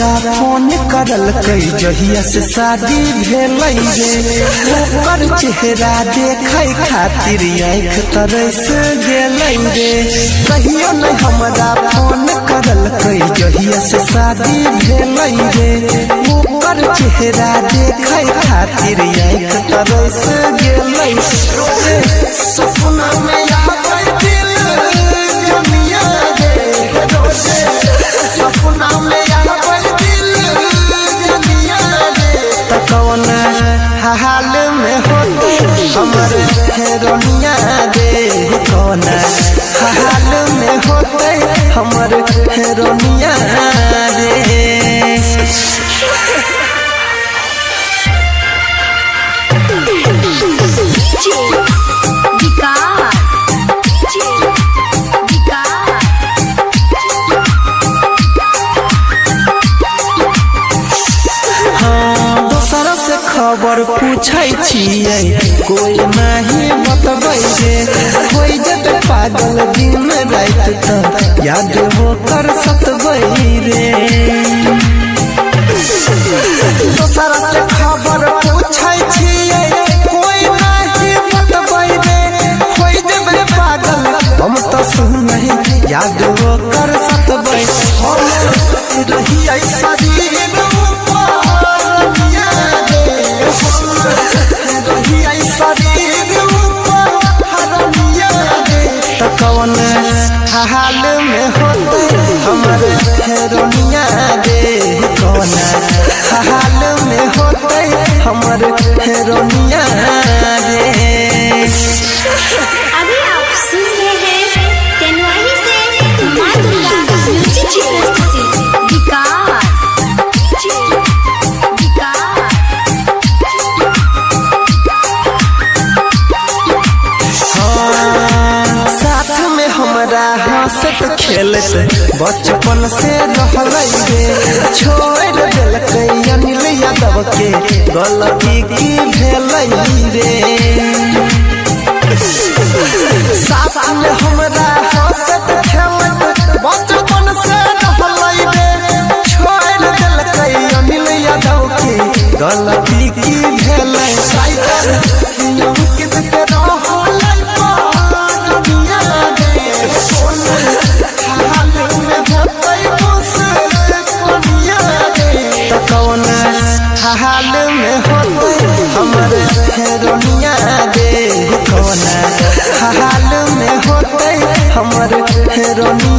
हमरा फोन करल कई जहिया से शादी भेलै रे ओकर चेहरा देखे खातिर आँख तरस गेलै रे कहियो नहीं हमरा फोन करल कई जहिया से शादी भेलै रे ओकर चेहरा देखे खातिर आँख तरस गेलै सपना में आबै दिल जमिया रे सपना में आबै दिल जमिया रे त कौन हाल में होते हमर हेरोनिया रे कौन हाल में होते हमर हेरोनिया रे खबर पूछै छियै कोई नहीं बतबै रे कोई जब पागल दिन रात त याद होकर सतबै रे दोसरा से खबर पूछै छियै कोई नहीं बतबै रे कोई जब पागल हम त सुनहि याद होकर सतबै हम रही शरीर कौन हाल में होते हमर हेरोनिया रे कौन हाल में होते हमर हेरोनिया रे अभी आप सुन रहे हैं तेनवाही से मां दुर्गा म्यूजिक की प्रस्तुति हंसत खेलत बचपन से रहलै रे छोड़ देलकै अनिल यादव के गलती की भेलै रे साथ में हमरा हंसत खेलत बचपन से रहलै रे छोड़ देलकै अनिल यादव के गलती की भेलै अंकित के रहलै हाल में होते हमर हेरोनिया रे कौन हाल में होते हमर हेरोनिया